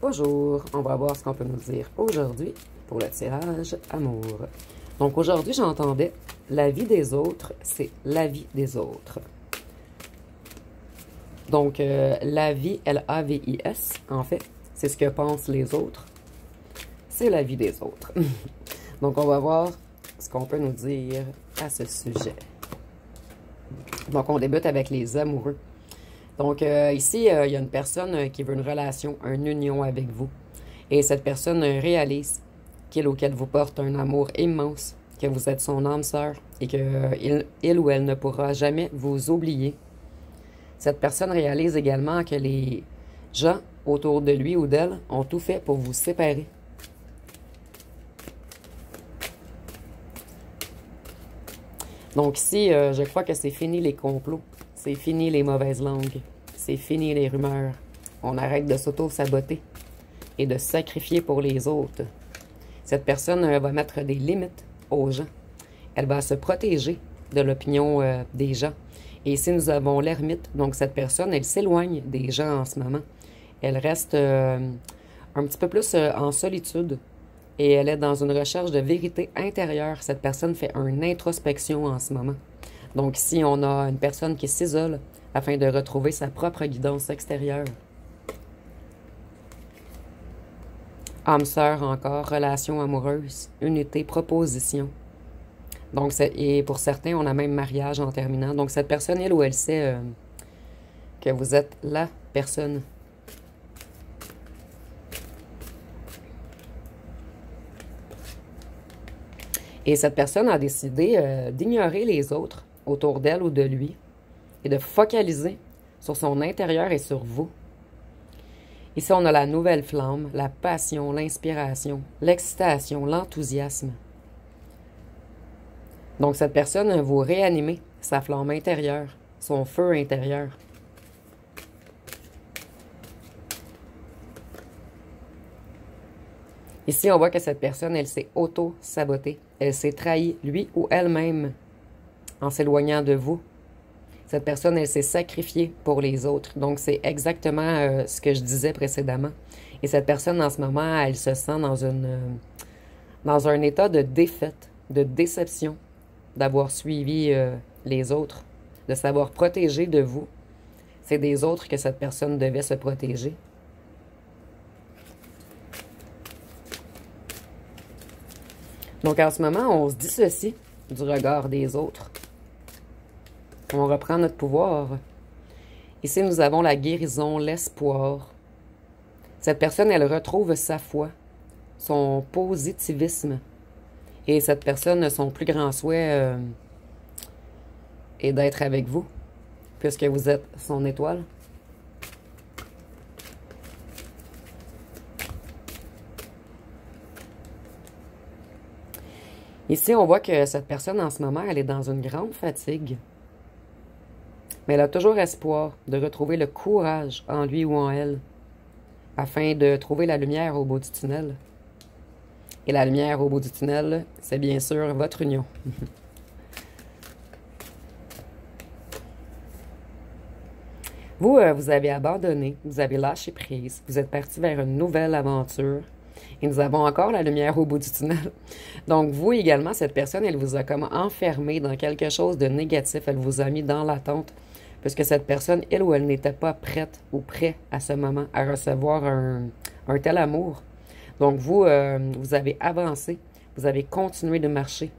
Bonjour, on va voir ce qu'on peut nous dire aujourd'hui pour le tirage amour. Donc aujourd'hui, j'entendais la vie des autres, c'est la vie des autres. Donc la vie, L-A-V-I-S, en fait, c'est ce que pensent les autres. C'est la vie des autres. Donc on va voir ce qu'on peut nous dire à ce sujet. Donc on débute avec les amoureux. Donc, ici, il y a une personne qui veut une relation, une union avec vous. Et cette personne réalise qu'il ou qu'elle vous porte un amour immense, que vous êtes son âme sœur et qu'il ou elle ne pourra jamais vous oublier. Cette personne réalise également que les gens autour de lui ou d'elle ont tout fait pour vous séparer. Donc ici, je crois que c'est fini les complots. C'est fini les mauvaises langues. C'est fini les rumeurs. On arrête de s'auto-saboter et de se sacrifier pour les autres. Cette personne va mettre des limites aux gens. Elle va se protéger de l'opinion des gens. Et ici, nous avons l'ermite. Donc, cette personne, elle s'éloigne des gens en ce moment. Elle reste un petit peu plus en solitude. Et elle est dans une recherche de vérité intérieure. Cette personne fait une introspection en ce moment. Donc ici, on a une personne qui s'isole afin de retrouver sa propre guidance extérieure. Âme sœur encore, relation amoureuse, unité, proposition. Donc, et pour certains, on a même mariage en terminant. Donc cette personne, elle ou elle sait que vous êtes la personne. Et cette personne a décidé d'ignorer les autres autour d'elle ou de lui et de focaliser sur son intérieur et sur vous. Ici, on a la nouvelle flamme, la passion, l'inspiration, l'excitation, l'enthousiasme. Donc, cette personne, vous réanimez sa flamme intérieure, son feu intérieur. Ici, on voit que cette personne, elle s'est auto-sabotée. Elle s'est trahie, lui ou elle-même, en s'éloignant de vous. Cette personne, elle s'est sacrifiée pour les autres. Donc, c'est exactement ce que je disais précédemment. Et cette personne, en ce moment, elle se sent dans un état de défaite, de déception, d'avoir suivi les autres, de s'avoir protégé de vous. C'est des autres que cette personne devait se protéger. Donc, en ce moment, on se dissocie du regard des autres. On reprend notre pouvoir. Ici, nous avons la guérison, l'espoir. Cette personne, elle retrouve sa foi, son positivisme. Et cette personne, son plus grand souhait est d'être avec vous, puisque vous êtes son étoile. Ici, on voit que cette personne, en ce moment, elle est dans une grande fatigue. Mais elle a toujours espoir de retrouver le courage en lui ou en elle, afin de trouver la lumière au bout du tunnel. Et la lumière au bout du tunnel, c'est bien sûr votre union. Vous, vous avez abandonné, vous avez lâché prise, vous êtes parti vers une nouvelle aventure. Et nous avons encore la lumière au bout du tunnel. Donc, vous également, cette personne, elle vous a comme enfermé dans quelque chose de négatif. Elle vous a mis dans l'attente. Puisque cette personne, elle ou elle n'était pas prête ou prêt à ce moment à recevoir un tel amour. Donc, vous, vous avez avancé. Vous avez continué de marcher.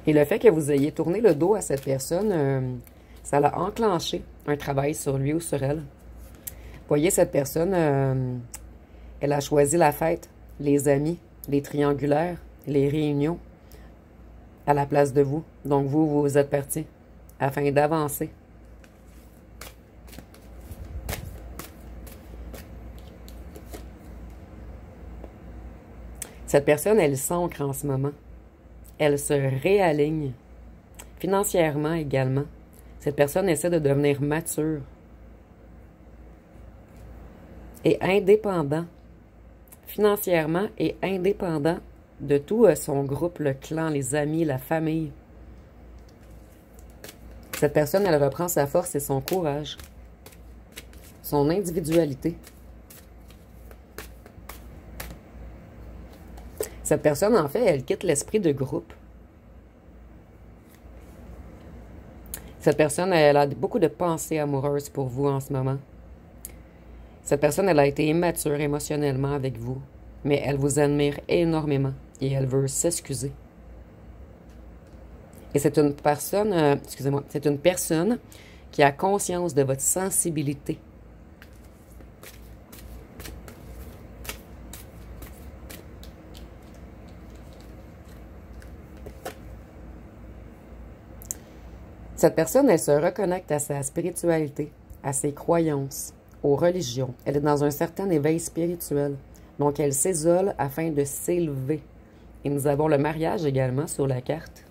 Et le fait que vous ayez tourné le dos à cette personne, ça l'a enclenché un travail sur lui ou sur elle. Voyez, cette personne, elle a choisi la fête, les amis, les triangulaires, les réunions à la place de vous. Donc, vous êtes parti afin d'avancer. Cette personne, elle s'ancre en ce moment. Elle se réaligne financièrement également. Cette personne essaie de devenir mature et indépendant, financièrement et indépendant de tout son groupe, le clan, les amis, la famille. Cette personne, elle reprend sa force et son courage, son individualité. Cette personne, en fait, elle quitte l'esprit de groupe. Cette personne, elle a beaucoup de pensées amoureuses pour vous en ce moment. Cette personne, elle a été immature émotionnellement avec vous, mais elle vous admire énormément et elle veut s'excuser. Et c'est une personne, excusez-moi, c'est une personne qui a conscience de votre sensibilité. Cette personne, elle se reconnecte à sa spiritualité, à ses croyances, aux religions. Elle est dans un certain éveil spirituel. Donc, elle s'isole afin de s'élever. Et nous avons le mariage également sur la carte.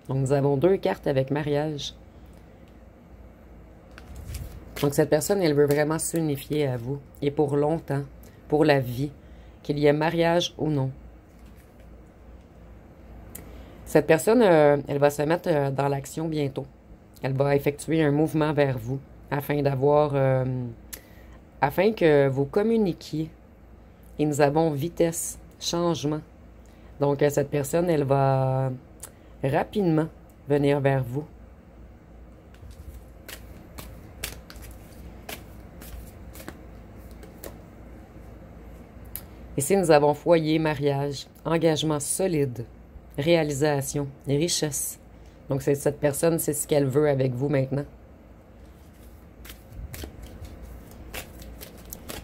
Donc, nous avons 2 cartes avec mariage. Donc, cette personne, elle veut vraiment s'unifier à vous. Et pour longtemps, pour la vie, qu'il y ait mariage ou non. Cette personne, elle va se mettre dans l'action bientôt. Elle va effectuer un mouvement vers vous afin afin que vous communiquiez. Et nous avons vitesse, changement. Donc, cette personne, elle va rapidement venir vers vous. Ici, nous avons foyer, mariage, engagement solide, réalisation, richesse. Donc, cette personne, c'est ce qu'elle veut avec vous maintenant.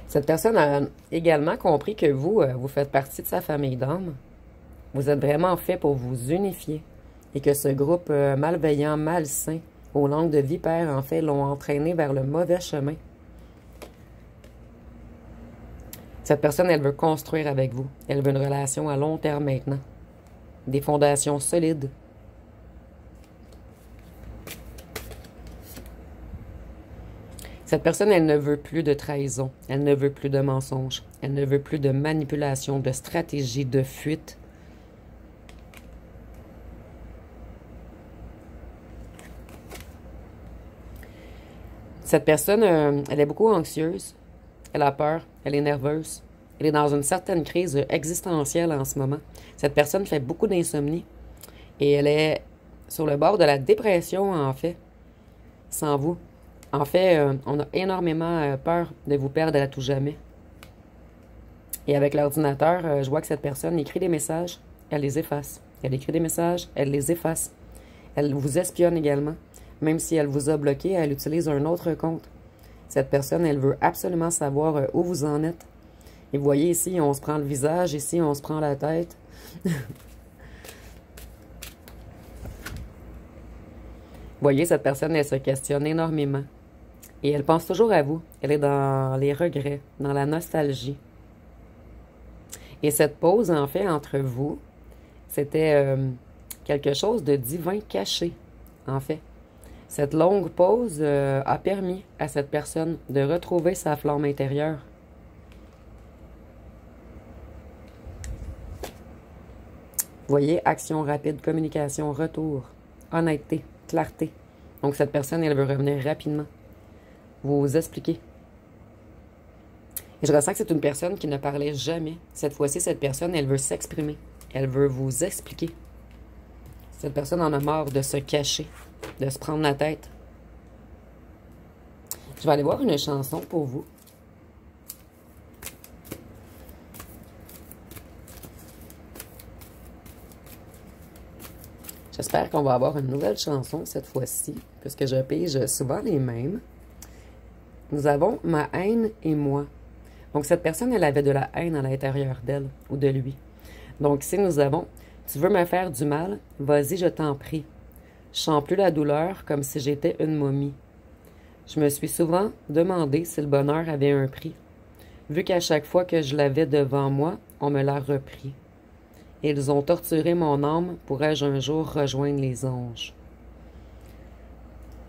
Cette personne a également compris que vous, vous faites partie de sa famille d'âme. Vous êtes vraiment fait pour vous unifier. Et que ce groupe malveillant, malsain, aux langues de vipère, en fait, l'ont entraîné vers le mauvais chemin. Cette personne, elle veut construire avec vous. Elle veut une relation à long terme maintenant. Des fondations solides. Cette personne, elle ne veut plus de trahison, elle ne veut plus de mensonges, elle ne veut plus de manipulation, de stratégie, de fuite. Cette personne, elle est beaucoup anxieuse, elle a peur, elle est nerveuse, elle est dans une certaine crise existentielle en ce moment. Cette personne fait beaucoup d'insomnie et elle est sur le bord de la dépression, en fait, sans vous. En fait, on a énormément peur de vous perdre à tout jamais. Et avec l'ordinateur, je vois que cette personne écrit des messages, elle les efface. Elle écrit des messages, elle les efface. Elle vous espionne également. Même si elle vous a bloqué, elle utilise un autre compte. Cette personne, elle veut absolument savoir où vous en êtes. Et vous voyez ici, on se prend le visage, ici, on se prend la tête. Vous voyez, cette personne, elle se questionne énormément. Et elle pense toujours à vous. Elle est dans les regrets, dans la nostalgie. Et cette pause, en fait, entre vous, c'était quelque chose de divin caché, en fait. Cette longue pause a permis à cette personne de retrouver sa flamme intérieure. Vous voyez, action rapide, communication, retour, honnêteté, clarté. Donc, cette personne, elle veut revenir rapidement. Vous expliquer. Et je ressens que c'est une personne qui ne parlait jamais. Cette fois-ci, cette personne, elle veut s'exprimer. Elle veut vous expliquer. Cette personne en a marre de se cacher, de se prendre la tête. Je vais aller voir une chanson pour vous. J'espère qu'on va avoir une nouvelle chanson cette fois-ci, puisque je pige souvent les mêmes. Nous avons « Ma haine et moi ». Donc, cette personne, elle avait de la haine à l'intérieur d'elle ou de lui. Donc, ici, nous avons « Tu veux me faire du mal? Vas-y, je t'en prie. Je sens plus la douleur comme si j'étais une momie. Je me suis souvent demandé si le bonheur avait un prix. Vu qu'à chaque fois que je l'avais devant moi, on me l'a repris. Ils ont torturé mon âme, pourrais-je un jour rejoindre les anges? »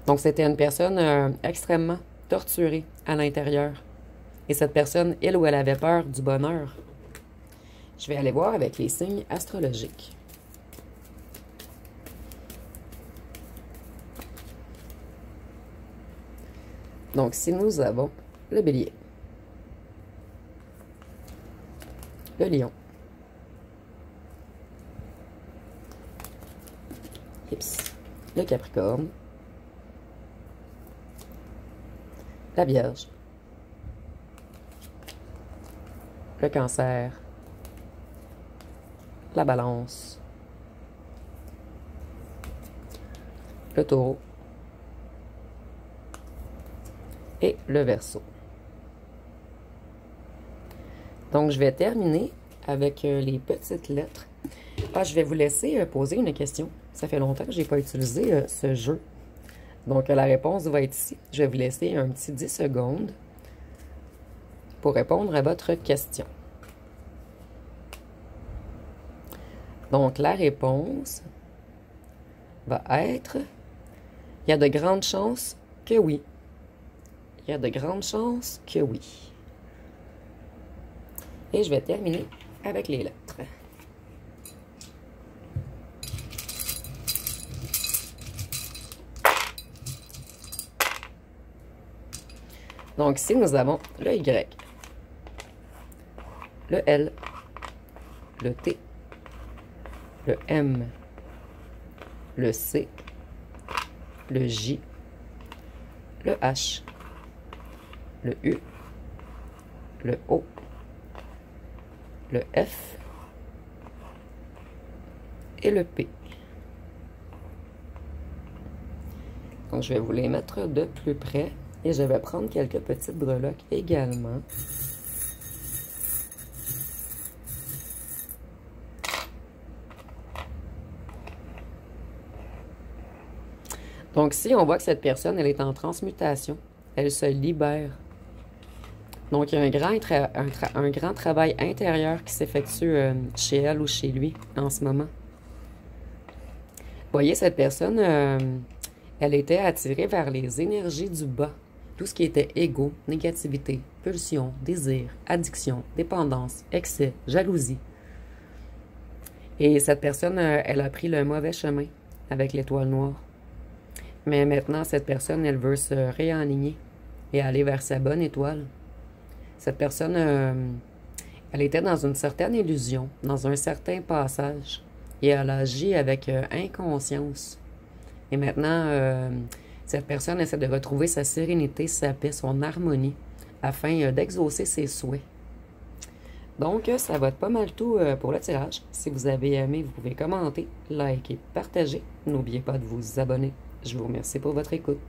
Donc, c'était une personne extrêmement torturée à l'intérieur. Et cette personne, elle ou elle avait peur du bonheur. Je vais aller voir avec les signes astrologiques. Donc, si nous avons le bélier, le lion, le capricorne, la vierge, le cancer, la balance, le taureau et le verseau. Donc, je vais terminer avec les petites lettres. Je vais vous laisser poser une question. Ça fait longtemps que je n'ai pas utilisé ce jeu. Donc, la réponse va être ici. Je vais vous laisser un petit 10 secondes pour répondre à votre question. Donc, la réponse va être: il y a de grandes chances que oui. Il y a de grandes chances que oui. Et je vais terminer avec les lettres. Donc ici, nous avons le Y, le L, le T, le M, le C, le J, le H, le U, le O, le F et le P. Donc, je vais vous les mettre de plus près et je vais prendre quelques petites breloques également. Donc, ici, on voit que cette personne, elle est en transmutation. Elle se libère. Donc, il y a un grand travail intérieur qui s'effectue chez elle ou chez lui en ce moment. Vous voyez, cette personne, elle était attirée vers les énergies du bas. Tout ce qui était égo, négativité, pulsion, désir, addiction, dépendance, excès, jalousie. Et cette personne, elle a pris le mauvais chemin avec l'étoile noire. Mais maintenant, cette personne, elle veut se réaligner et aller vers sa bonne étoile. Cette personne, elle était dans une certaine illusion, dans un certain passage, et elle agit avec inconscience. Et maintenant, cette personne essaie de retrouver sa sérénité, sa paix, son harmonie, afin d'exaucer ses souhaits. Donc, ça va être pas mal tout pour le tirage. Si vous avez aimé, vous pouvez commenter, liker, partager. N'oubliez pas de vous abonner. Je vous remercie pour votre écoute.